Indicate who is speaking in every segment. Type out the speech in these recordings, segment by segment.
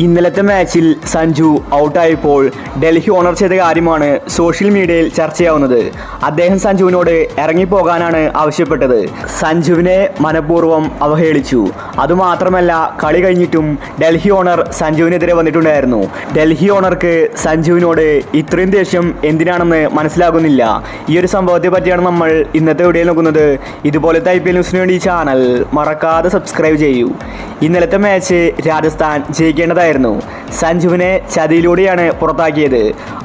Speaker 1: ഇന്നലത്തെ മാച്ചിൽ സഞ്ജു ഔട്ടായപ്പോൾ ഡൽഹി ഓണർ ചെയ്ത കാര്യമാണ് സോഷ്യൽ മീഡിയയിൽ ചർച്ചയാവുന്നത്. അദ്ദേഹം സഞ്ജുവിനോട് ഇറങ്ങിപ്പോകാനാണ് ആവശ്യപ്പെട്ടത്. സഞ്ജുവിനെ മനഃപൂർവ്വം അവഹേളിച്ചു. അതുമാത്രമല്ല, കളി കഴിഞ്ഞിട്ടും ഡൽഹി ഓണർ സഞ്ജുവിനെതിരെ വന്നിട്ടുണ്ടായിരുന്നു. ഡൽഹി ഓണർക്ക് സഞ്ജുവിനോട് ഇത്രയും ദേഷ്യം എന്തിനാണെന്ന് മനസ്സിലാകുന്നില്ല. ഈ ഒരു സംഭവത്തെ പറ്റിയാണ് നമ്മൾ ഇന്നത്തെ വീഡിയോ നോക്കുന്നത്. ഇതുപോലത്തെ IPL ന്യൂസിന് വേണ്ടി ഈ ചാനൽ മറക്കാതെ സബ്സ്ക്രൈബ് ചെയ്യൂ. ഇന്നലത്തെ മാച്ച് രാജസ്ഥാൻ ജയിക്കേണ്ടതായിരുന്നു. സഞ്ജുവിനെ ചതിയിലൂടെയാണ് പുറത്താക്കിയത്.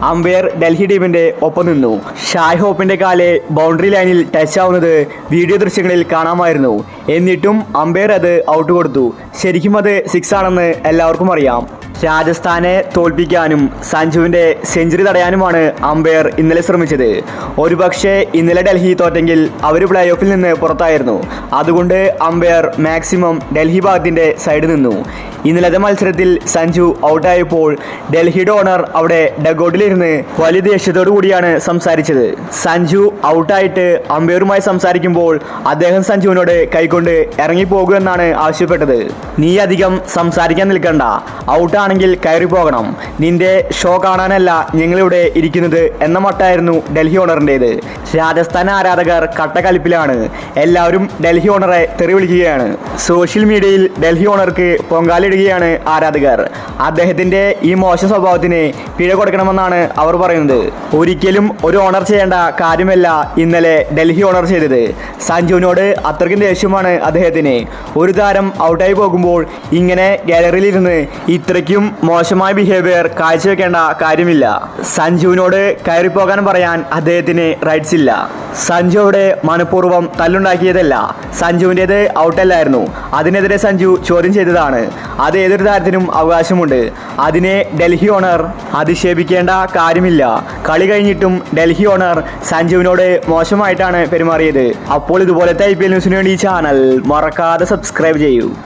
Speaker 1: അമ്പയർ ഡൽഹി ടീമിന്റെ ഒപ്പം നിന്നു. ഷായ് ഹോപ്പിന്റെ കാല് ബൗണ്ടറി ലൈനിൽ ടച്ച് ആവുന്നത് വീഡിയോ ദൃശ്യങ്ങളിൽ കാണാമായിരുന്നു. എന്നിട്ടും അമ്പയർ അത് ഔട്ട് കൊടുത്തു. ശരിക്കും അത് 6 ആണെന്ന് എല്ലാവർക്കും അറിയാം. രാജസ്ഥാനെ തോൽപ്പിക്കാനും സഞ്ജുവിൻ്റെ സെഞ്ചുറി തടയാനുമാണ് അമ്പയർ ഇന്നലെ ശ്രമിച്ചത്. ഒരുപക്ഷെ ഇന്നലെ ഡൽഹി തോറ്റെങ്കിൽ അവർ പ്ലേ ഓഫിൽ നിന്ന് പുറത്തായിരുന്നു. അതുകൊണ്ട് അമ്പയർ മാക്സിമം ഡൽഹി ഭാഗത്തിൻ്റെ സൈഡ് നിന്നു. ഇന്നലത്തെ മത്സരത്തിൽ സഞ്ജു ഔട്ടായപ്പോൾ ഡൽഹിയുടെ ഓണർ അവിടെ ഡഗൌട്ടിലിരുന്ന് വലിയ ദേഷ്യത്തോടു കൂടിയാണ് സംസാരിച്ചത്. സഞ്ജു ഔട്ടായിട്ട് അമ്പയറുമായി സംസാരിക്കുമ്പോൾ അദ്ദേഹം സഞ്ജുവിനോട് കൈകൊണ്ട് ഇറങ്ങിപ്പോകുമെന്നാണ് ആവശ്യപ്പെട്ടത്. നീ അധികം സംസാരിക്കാൻ നിൽക്കണ്ട, ഔട്ടാണെങ്കിൽ കയറി പോകണം, നിന്റെ ഷോ കാണാനല്ല ഞങ്ങളിവിടെ ഇരിക്കുന്നത് എന്ന മട്ടായിരുന്നു ഡൽഹി ഓണറിൻ്റേത്. രാജസ്ഥാൻ ആരാധകർ കട്ടക്കലിപ്പിലാണ്. എല്ലാവരും ഡൽഹി ഓണറെ തെറി വിളിക്കുകയാണ്. സോഷ്യൽ മീഡിയയിൽ ഡൽഹി ഓണർക്ക് പൊങ്കാലിടുകയാണ് ആരാധകർ. അദ്ദേഹത്തിൻ്റെ ഈ മോശം സ്വഭാവത്തിന് പിഴ കൊടുക്കണമെന്നാണ് അവർ പറയുന്നത്. ഒരിക്കലും ഒരു ഓണർ ചെയ്യേണ്ട കാര്യമല്ല ഇന്നലെ ഡൽഹി ഓണർ ചെയ്തത്. സഞ്ജുവിനോട് അത്രയ്ക്കും ദേഷ്യമാണ് അദ്ദേഹത്തിന്. ഒരു താരം ഔട്ടായി പോകുമ്പോൾ ഇങ്ങനെ ഗാലറിയിലിരുന്ന് ഇത്രയ്ക്കും മോശമായ ബിഹേവിയർ കാഴ്ചവെക്കേണ്ട കാര്യമില്ല. സഞ്ജുവിനോട് കയറിപ്പോകാൻ പറയാൻ അദ്ദേഹത്തിന് റൈറ്റ്സ് ഇല്ല. സഞ്ജു അവിടെ മനഃപൂർവ്വം തല്ലുണ്ടാക്കിയതല്ല. സഞ്ജുവിൻ്റേത് ഔട്ടല്ലായിരുന്നു. അതിനെതിരെ സഞ്ജു ചോദ്യം ചെയ്തതാണ്. അത് ഏതൊരു താരത്തിനും അവകാശമുണ്ട്. അതിനെ ഡൽഹി ഓണർ അധിക്ഷേപിക്കേണ്ട കാര്യമില്ല. കളി കഴിഞ്ഞിട്ടും ഡൽഹി ഓണർ സഞ്ജുവിനോട് മോശമായിട്ടാണ് പെരുമാറിയത്. അപ്പോൾ ഇതുപോലത്തെ IPL ന്യൂസിന് വേണ്ടി ഈ ചാനൽ മറക്കാതെ സബ്സ്ക്രൈബ് ചെയ്യൂ.